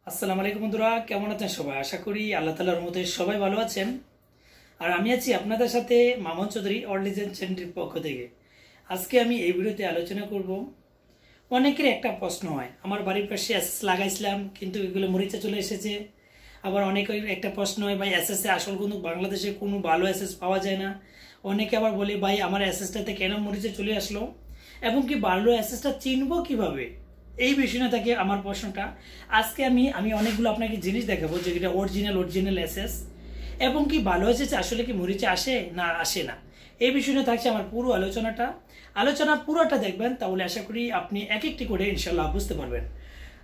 আসসালামু আলাইকুম বন্ধুরা, কেমন আছেন সবাই? আশা করি আল্লাহ তাআলার রহমতে সবাই ভালো আছেন। আর আমি আছি আপনাদের সাথে মামুন চৌধুরী অল ডিজাইন চ্যানেলের পক্ষ থেকে। আজকে আমি এই ভিডিওতে আলোচনা করব, অনেকের একটা প্রশ্ন হয়, আমার বাড়ির পাশে এসএস লাগাইছিলাম কিন্তু এগুলো মরিচা চলে এসেছে। আবার অনেকের একটা প্রশ্ন হয়, ভাই এসএস এ আসল কিন্তু বাংলাদেশে কোনো ভালো এসএস পাওয়া যায় না। অনেকে আবার বলে, ভাই আমার এসএসটাতে কেন মরিচা চলে আসলো এবং কি ভালো এসএসটা চিনবো কিভাবে, এই বিষয়টা থেকে আমার প্রশ্নটা। আজকে আমি অনেকগুলো আপনাকে জিনিস দেখাবো যেটা অরিজিনাল এসএস এবং কি ভালো এসেছে আসলে কি মরিচা আসে না আসে না, এই বিষয়টা থাকছে আমার পুরো আলোচনা পুরোটা দেখবেন, তাহলে আশা করি আপনি এক একটি করে ইনশাল্লাহ বুঝতে পারবেন।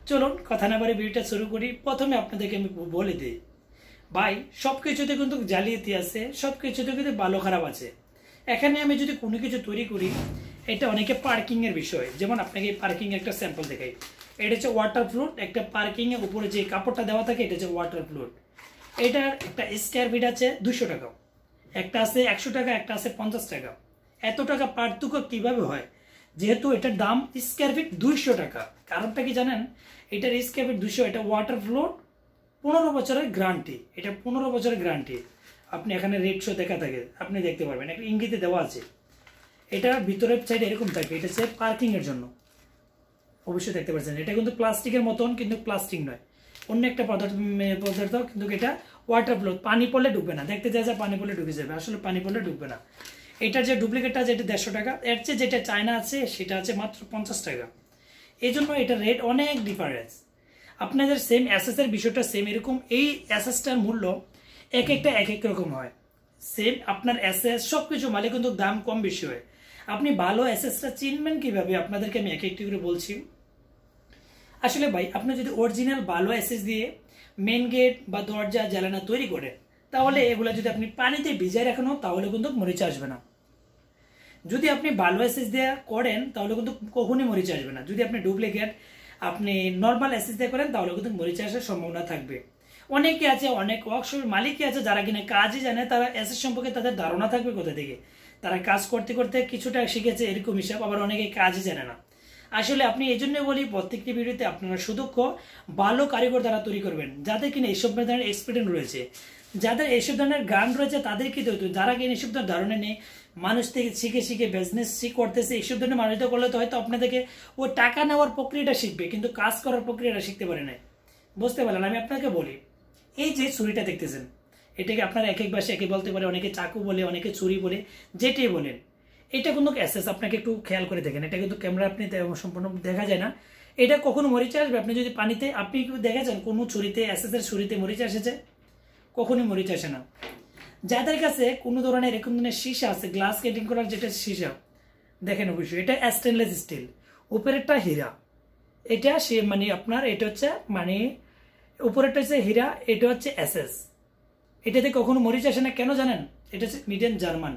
চলুন কথা না বাড়ি ভিডিওটা শুরু করি। প্রথমে আপনাদেরকে আমি বলে দিই, ভাই সবকিছুতে কিন্তু জালিয়াতি আছে, সবকিছুতে কিন্তু ভালো খারাপ আছে। এখানে আমি যদি কোনো কিছু তৈরি করি, এটা অনেকে পার্কিং এর বিষয়, যেমন আপনাকে পার্কিং একটা স্যাম্পল দেখাই। এটা হচ্ছে ওয়াটার ফ্লুট, একটা পার্কিং এর উপরে যে কাপড়টা দেওয়া থাকে এটা হচ্ছে ওয়াটার ফ্লুট। এটার একটা স্কোয়ার ফিট আছে 200 টাকা, একটা আছে 100 টাকা, একটা আছে 50 টাকা। এত টাকা পার্থক্য কিভাবে হয়? যেহেতু এটার দাম স্কোয়ার ফিট 200 টাকা। কারণটা কি জানেন? এটার স্কোয়ার ফিট 200, এটা ওয়াটার ফ্লুট, 15 বছরের গ্যারান্টি। এটা 15 বছরের গ্যারান্টি। আপনি এখানে রেট শো দেখা থাকে, আপনি দেখতে পারবেন, একটা ইঙ্গিতে দেওয়া আছে। এটা ভিতরের সাইড এরকম থাকে, এটা হচ্ছে পার্কিং এর জন্য। অবশ্যই দেখতে পাচ্ছেন এটা কিন্তু প্লাস্টিকের মতন, কিন্তু প্লাস্টিক নয়, অন্য একটা পদার্থ কিন্তু এটা ওয়াটার ফ্লো, পানি পড়লে ঢুকবে না। দেখতে যা পানি পড়লে ঢুকে যাবে, আসলে পানি পড়লে ঢুকবে না। এটার যে ডুপ্লিকেটটা আছে এটা 150 টাকা, এর চেয়ে যেটা চায়না আছে সেটা আছে মাত্র 50 টাকা। এই জন্য এটা রেট অনেক ডিফারেন্স। আপনাদের সেম অ্যাসেস এর বিষয়টা সেম এরকম, এই অ্যাসেসটার মূল্য এক একটা এক এক রকম হয়। সেম আপনার অ্যাসেস সবকিছু মালে কিন্তু দাম কম বেশি হয়। আপনি ভালো অ্যাসেসটা চিনবেন কিভাবে, আপনাদেরকে আমি এক একটি করে বলছি। আসলে ভাই আপনি যদি অরিজিনাল ভালো অ্যাসেস দিয়ে মেন গেট বা দরজা জ্বালানা তৈরি করেন, তাহলে এগুলো যদি আপনি পানিতে ভিজায় রাখেন তাহলে কিন্তু মরিচা আসবে না। যদি আপনি ভালো অ্যাসেস দিয়ে করেন তাহলে কিন্তু কখনই মরিচা আসবে না। যদি আপনি ডুপ্লিকেট আপনি নর্মাল অ্যাসেস দিয়ে করেন তাহলে কিন্তু মরিচা আসার সম্ভাবনা থাকবে। অনেকে আছে, অনেক ওয়ার্কশপের মালিকই আছে যারা কিনা কাজই জানে, তারা অ্যাসেস সম্পর্কে তাদের ধারণা থাকবে কোথা থেকে, তারা কাজ করতে করতে কিছুটা শিখেছে এরকম হিসাব। আবার অনেকে কাজই জানে না। আসলে আপনি এই জন্য বলি, প্রত্যেকটি ভিডিওতে আপনারা সুদক্ষ ভালো কারিগর দ্বারা তৈরি করবেন, যাদের কিনা এইসব ধরনের এক্সপিরিয়েন্স রয়েছে, যাদের এইসব ধরনের গান রয়েছে, তাদেরকে তৈরি, যারা কিনা এইসব ধরনের ধারণা নেই, মানুষ থেকে শিখে শিখে বিজনেস করতেছে, এইসব ধরনের মানুষদের করলে তো হয়তো আপনাদেরকে ও টাকা নেওয়ার প্রক্রিয়াটা শিখবে, কিন্তু কাজ করার প্রক্রিয়াটা শিখতে পারে না। বুঝতে পারলেন? আমি আপনাকে বলি, এই যে ছুরিটা দেখতেছেন, এটাকে আপনারা এক এক ভাষায় একে বলতে পারে, অনেকে চাকু বলে, অনেকে ছুরি বলে, যেটাই বলেন। এটা কিন্তু অ্যাসেস, আপনাকে একটু খেয়াল করে দেখেন, এটা কিন্তু ক্যামেরা আপনি সম্পূর্ণ দেখা যায় না। এটা কখনো মরিচা আসবে? আপনি যদি পানিতে আপনি দেখেছেন কোনো ছুরিতে, অ্যাসেসের ছুরিতে মরিচা এসেছে? কখনোই মরিচা আসে না। যাদের কাছে কোনো ধরনের এরকম ধরনের সীসা আছে, গ্লাস কেটিং করার যেটা সীসা, দেখেন অবশ্যই এটা স্টেনলেস স্টিল, উপরেরটা হীরা। এটা সে মানে আপনার এটা হচ্ছে মানে উপরেরটা হচ্ছে হীরা, এটা হচ্ছে এসএস। এটাতে কখনো মরিচ আসে না, কেন জানেন? এটা হচ্ছে মিডিয়ান জার্মান।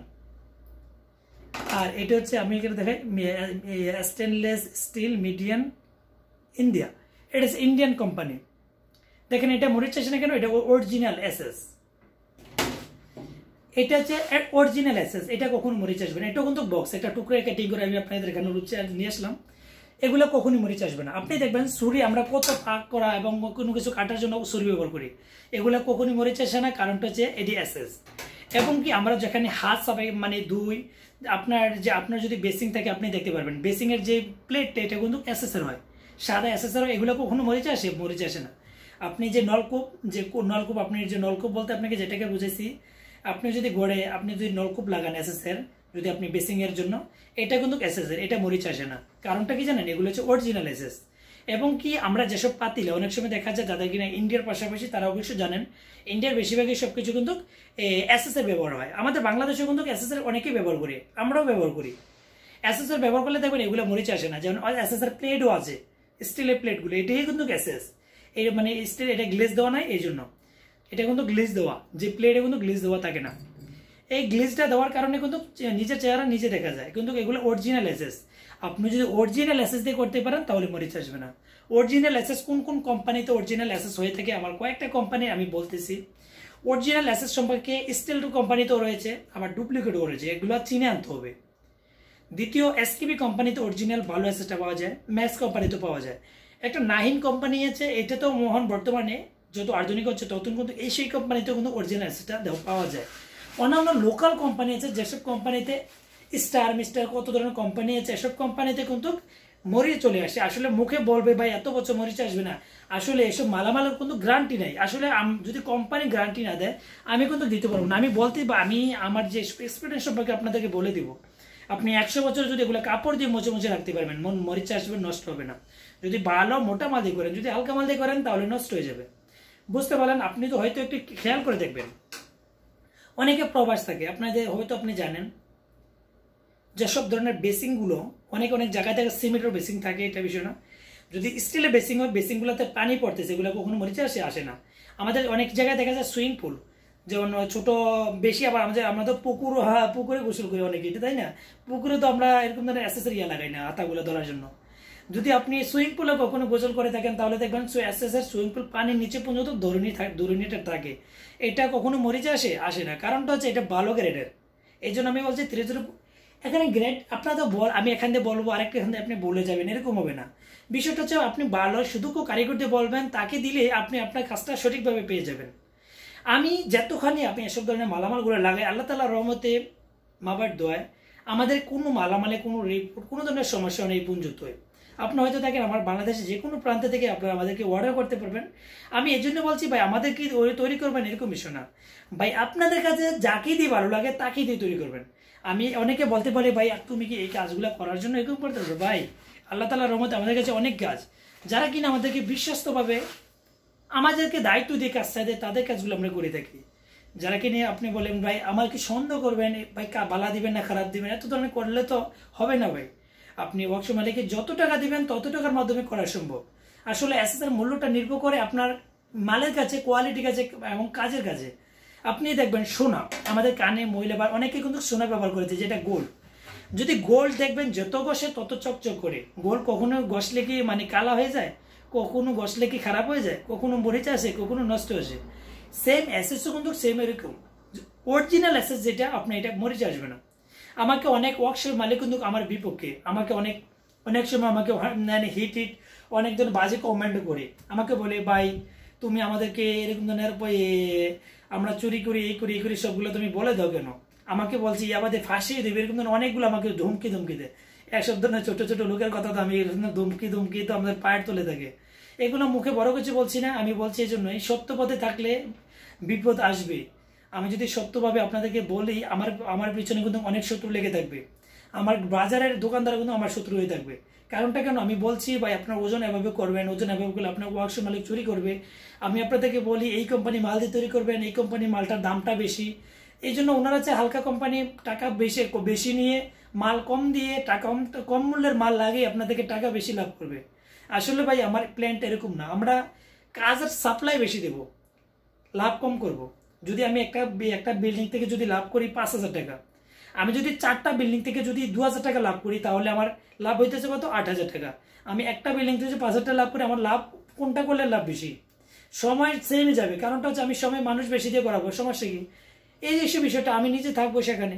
আর এটা হচ্ছে আমি এখানে দেখাই স্টেনলেস স্টিল মিডিয়ান ইন্ডিয়া, এটা হচ্ছে ইন্ডিয়ান কোম্পানি। দেখেন এটা মরিচ আসে না কেন? এটা অরিজিনাল এসএস, এটা হচ্ছে অরিজিনাল এসএস। এটা কখনো মরিচ আসবে না। এটা কিন্তু বক্স, এটা টুকরো কাটিং করে আমি আপনাদের এখানে রুচি নিয়ে আসলাম। এগুলো কখনোই মরিচ আসবে না। আপনি দেখবেন ছুরি আমরা কত পাক করা এবং কোনো কিছু কাটার জন্য ছুরি ব্যবহার করি, এগুলো কখনোই মরিচ আসে না। কারণটা হচ্ছে এটি এসএস। এবং কি আমরা যেখানে হাত সাফাই মানে দুই, আপনার যদি বেসিং থাকে আপনি দেখতে পারবেন বেসিং এর যে প্লেটটা এটা কিন্তু এসএস এর হয়, সাদা এসএস এর হয়। এগুলো কখনো মরিচ আসে? মরিচ আসে না। আপনি যে নলকূপ আপনি যে নলকূপ বলতে আপনাকে যেটাকে বুঝেছি, আপনি যদি গড়ে আপনি যদি নলকূপ লাগান এসএস এর, যদি আপনি বেসিং এর জন্য, এটা কিন্তু এসএস এর, এটা মরিচ আসে না। কারণটা কি জানেন? এগুলো হচ্ছে অরিজিনাল এসএস। এবং কি আমরা যেসব পাতিলে অনেক সময় দেখা যায় যাদের কিনা ইন্ডিয়ার পাশাপাশি, তারা অবশ্যই জানেন ইন্ডিয়ার বেশিরভাগই সবকিছু কিন্তু এসএস এর ব্যবহার হয়। আমাদের বাংলাদেশেও কিন্তু এসএস এর অনেকেই ব্যবহার করি, আমরাও ব্যবহার করি। এসএস এর ব্যবহার করলে দেখবেন এগুলো মরিচ আসে না। যেমন এসএস এর প্লেটও আছে, স্টিলের প্লেটগুলো, এটাই কিন্তু এসএস। এই মানে স্টিল, এটা গ্লেজ দেওয়া নাই, এই জন্য এটা কিন্তু গ্লেজ দেওয়া, যে প্লেটে কিন্তু গ্লেজ দেওয়া থাকে না। এই গ্লেজটা দেওয়ার কারণে কিন্তু নিজের চেহারা নিজে দেখা যায়, কিন্তু এগুলো অরিজিনাল এসএস। আপনি যদি অরিজিনাল এসএস দিয়ে করতে পারেন তাহলে মরিচ আসবে না। অরিজিনাল এসএস কোন কোন কোম্পানিতে অরিজিনাল এসএস হয়ে থাকে, আমার কয়েকটা কোম্পানি আমি বলতেছি। অরিজিনাল এসএস সম্পর্কে স্টিল কোম্পানিতেও রয়েছে, আবার ডুপ্লিকেটও রয়েছে, এগুলো চিনে আনতে হবে। দ্বিতীয়, এসকেবি কোম্পানিতে অরিজিনাল ভালো এসএসটা পাওয়া যায়, ম্যাক্স কোম্পানিতে পাওয়া যায়। একটা নাহিন কোম্পানি আছে, এটা তো মোহন বর্তমানে যত আধুনিক হচ্ছে তত কিন্তু এই সেই কোম্পানিতে কিন্তু অরিজিনাল অ্যাসেসটা পাওয়া যায়। অন্যান্য লোকাল কোম্পানি আছে, যেসব কোম্পানিতে স্টার মিস্টার কত ধরনের কোম্পানি আছে, এসব কোম্পানিতে কিন্তু মরিচ চলে আসে। আসলে মুখে বলবে ভাই এত বছর মরিচ আসবে না, আসলে এসব মালামালের কিন্তু গ্যারান্টি নাই। আসলে যদি কোম্পানি গ্যারান্টি না দেয় আমি কিন্তু দিতে পারবো না। আমি বলতে বা আমি আমার যে এক্সপিরিয়েন্স সম্পর্কে আপনাদেরকে বলে দিব, আপনি 100 বছর যদি এগুলো কাপড় দিয়ে মুছে মুছে রাখতে পারবেন, মরিচ আসবে, নষ্ট হবে না। যদি ভালো মোটা মাল দিয়ে করেন, যদি হালকা মাল দিয়ে করেন তাহলে নষ্ট হয়ে যাবে। বুঝতে পারলেন? আপনি তো হয়তো একটু খেয়াল করে দেখবেন, অনেকে প্রবাস থাকে, আপনাদের হয়তো আপনি জানেন যেসব ধরনের বেসিংগুলো অনেক অনেক জায়গায় থেকে সিমেন্টের বেসিং থাকে, এটা বিষয় না। যদি স্টিলের বেসিং হয়, বেসিংগুলোতে পানি পড়তেছে, এগুলো কখনো মরিচে আসে না। আমাদের অনেক জায়গায় দেখা যায় সুইমিং পুল, যেমন ছোট বেশি, আবার আমরা তো পুকুরে গোসল করি অনেকে, তাই না? পুকুরে তো আমরা এরকম ধরনের অ্যাসেসরি লাগাই না হাতাগুলো ধরার জন্য। যদি আপনি সুইমিং পুলে কখনো গোসল করে থাকেন তাহলে দেখবেন সুইমিং পুল পানির নিচে পর্যন্ত ধরুনিটা থাকে। এটা কখনো মরিচে আসে না। কারণটা হচ্ছে এটা ভালো গ্রেডের। এই জন্য আমি বলছি 3 এখানে গ্রেড আপনার তো আমি এখান দিয়ে বলবো, আরেকটা এখান দিয়ে আপনি বলে যাবেন, এরকম হবে না। বিষয়টা হচ্ছে আপনি ভালো শুধু কারিগরদের বলবেন, তাকে দিলে আপনি আপনার কাজটা সঠিকভাবে পেয়ে যাবেন। আমি যতখানি আপনি এসব ধরনের মালামালগুলো লাগাই, আল্লাহ তাআলার রহমতে মাবার দোয়ায় আমাদের কোনো মালামালে কোনো রিপোর্ট কোনো ধরনের সমস্যা নেই পুঞ্জুত হয়ে। আপনি হয়তো দেখেন আমার বাংলাদেশে যে কোনো প্রান্ত থেকে আপনারা আমাদেরকে অর্ডার করতে পারবেন। আমি এই জন্য বলছি ভাই আমাদের কি তৈরি করবেন এরকম বিষয় না ভাই, আপনাদের কাছে যাকে দিয়ে ভালো লাগে তাকেই দিয়ে তৈরি করবেন। আমি অনেকে বলতে পারি ভাই তুমি কি এই কাজগুলো করার জন্য এরকম করতে পারবে? ভাই আল্লাহ তাআলার রহমতে আমাদের কাছে অনেক কাজ, যারা কিনা আমাদেরকে বিশ্বস্তভাবে আমাদেরকে দায়িত্ব দিয়ে কাজ চাই, তাদের কাজগুলো আমরা করে থাকি। যারা কিনে আপনি বলেন ভাই আমার কি সন্দেহ করবেন, ভাই বালা দিবেন না খারাপ দিবেন, এত ধরনের করলে তো হবে না ভাই। আপনি ওয়ার্কশপ মালিককে যত টাকা দিবেন তত টাকার মাধ্যমে করা সম্ভব। আসলে অ্যাসেসের মূল্যটা নির্ভর করে আপনার মালের কাছে, কোয়ালিটির কাছে এবং কাজের কাছে। আপনি দেখবেন সোনা, আমাদের কানে মহিলা বা অনেকে কিন্তু সোনা ব্যবহার করেছে, যেটা গোল্ড। যদি গোল্ড দেখবেন যত ঘষে তত চকচক করে, গোল্ড কখনো ঘষলে কি মানে কালা হয়ে যায়, কখনো ঘষলে কি খারাপ হয়ে যায়, কখনো মরিচা আসে, কখনো নষ্ট হয়েছে। সেম অ্যাসেসও কিন্তু সেম এরকম, অরিজিনাল অ্যাসেস যেটা আপনি এটা মরিচা আসবে না। আমাকে অনেক ওয়ার্কশপ মালিক কিন্তু আমার বিপক্ষে, আমাকে অনেক সময় আমাকে হিট অনেকজন বাজে কমেন্ট করে আমাকে বলে ভাই তুমি আমাদেরকে এরকম ধরনের আমরা চুরি করি এই করি সবগুলো তুমি বলে দাও কেন? আমাকে বলছি আমাদের ফাঁসিয়ে দেবে, এরকম ধরনের অনেকগুলো আমাকে ধুমকি দেয়। এসব ধরনের ছোট ছোট লোকের কথা তো আমি ধুমকি তো আমাদের পায়ের তুলে থাকে। এগুলো মুখে বড় কিছু বলছি না, আমি বলছি এই জন্যই সত্য পথে থাকলে বিপদ আসবে। আমি যদি সত্যভাবে আপনাদেরকে বলি, আমার পিছনে কিন্তু অনেক শত্রু লেগে থাকবে, আমার বাজারের দোকানদার কিন্তু আমার শত্রু হয়ে থাকবে। কারণটা কেন আমি বলছি ভাই, আপনার ওজন এভাবে করবেন, ওজন এভাবে করলে আপনার ওয়ার্কশপ মালিক চুরি করবে। আমি আপনাদেরকে বলি এই কোম্পানি মাল দিয়ে তৈরি করবেন, এই কোম্পানি মালটার দামটা বেশি, এই জন্য ওনারা চায় হালকা কোম্পানি টাকা বেশি নিয়ে মাল কম দিয়ে টাকা কম মূল্যের মাল লাগিয়ে আপনাদেরকে টাকা বেশি লাভ করবে। আসলে ভাই আমার প্ল্যানটা এরকম না, আমরা কাজের সাপ্লাই বেশি দেব, লাভ কম করব। যদি আমি একটা বিল্ডিং থেকে যদি লাভ করি 5,000 টাকা, আমি যদি 4টা বিল্ডিং থেকে যদি 2,000 টাকা লাভ করি, তাহলে আমার লাভ হইতেছে কত? 8,000 টাকা। আমি একটা বিল্ডিং থেকে 5,000 টাকা লাভ করি, আমার লাভ কোনটা করলে লাভ বেশি? সময় সেমই যাবে, কারণটা হচ্ছে আমি সময় মানুষ বেশি দিয়ে করাবো, সমস্যা কি? এই যে বিষয়টা আমি নিজে থাকবো সেখানে,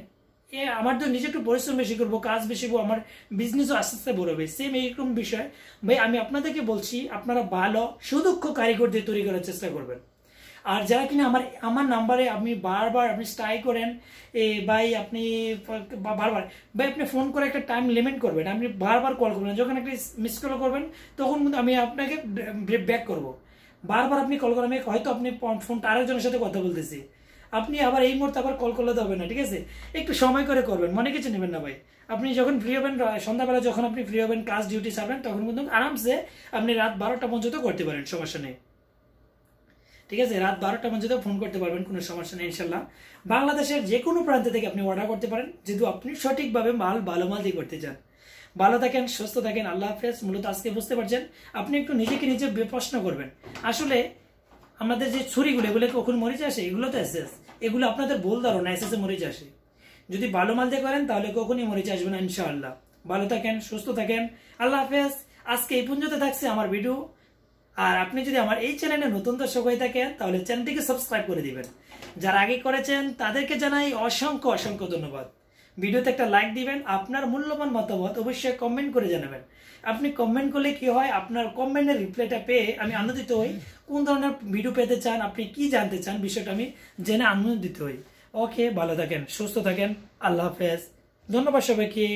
আমার তো নিজে একটু পরিশ্রম বেশি করবো, কাজ বেশি করবো, আমার বিজনেসও আস্তে আস্তে বড় হবে। সেম এইরকম বিষয় ভাই, আমি আপনাদেরকে বলছি আপনারা ভালো সুদক্ষ কারিগর দিয়ে তৈরি করার চেষ্টা করবেন। আর যারা কিনা আমার নাম্বারে আপনি বারবার আপনি ট্রাই করেন, ভাই আপনি বারবার ভাই আপনি ফোন করে একটা টাইম লিমিট করবেন, আপনি বারবার কল করবেন, যখন একটা মিস কল করবেন তখন কিন্তু আমি আপনাকে ব্যাক করব। বারবার আপনি কল করেন, আমি হয়তো আপনি ফোনটা আরেকজনের সাথে কথা বলতেছি, আপনি আবার এই মুহূর্তে আবার কল করলে তো হবে না, ঠিক আছে? একটু সময় করে করবেন, মনে কিছু নেবেন না ভাই। আপনি যখন ফ্রি হবেন, সন্ধ্যাবেলা যখন আপনি ফ্রি হবেন, কাজ ডিউটি ছাড়বেন, তখন কিন্তু আরামসে আপনি রাত 12টা পর্যন্ত করতে পারেন, সমস্যা নেই, ঠিক আছে? রাত 12টা পর্যন্ত ফোন করতে পারবেন, কোনো সমস্যা নেই ইনশাল্লাহ। বাংলাদেশের যে কোনো প্রান্ত থেকে আপনি অর্ডার করতে পারেন, যেহেতু আপনি সঠিকভাবে ভালো মাল দিয়ে করতে চান। ভালো থাকেন, সুস্থ থাকেন, আল্লাহ হাফেজ। মূলত আজকে বুঝতে পারছেন, আপনি একটু নিজেকে নিজে প্রশ্ন করবেন, আসলে আমাদের যে ছুরিগুলো এগুলো কখন মরিচ আসে? এগুলো তো এসএস, এগুলো আপনাদের ভুল ধারণা, এসএসে মরিচ আসে। যদি ভালো মাল দিয়ে করেন তাহলে কখনই মরিচ আসবে না ইনশাআল্লাহ। ভালো থাকেন, সুস্থ থাকেন, আল্লাহ হাফেজ। আজকে এই পর্যন্ত থাকছে আমার ভিডিও। আর আপনি যদি আমার এই চ্যানেলে নতুন দর্শক হয়ে থাকেন তাহলে চ্যানেলটিকে সাবস্ক্রাইব করে দিবেন। যারা আগে করেছেন তাদেরকে জানাই অসংখ্য ধন্যবাদ। ভিডিওতে একটা লাইক দিবেন, আপনার মূল্যবান মতামত অবশ্যই কমেন্ট করে জানাবেন। আপনি কমেন্ট করলে কি হয়, আপনার কমেন্টের রিপ্লাইটা পেয়ে আমি আনন্দিত হই। কোন ধরনের ভিডিও পেতে চান, আপনি কি জানতে চান, বিষয়টা আমি জেনে আনন্দিত হই। ওকে, ভালো থাকেন, সুস্থ থাকেন, আল্লাহ হাফেজ, ধন্যবাদ সবাইকে।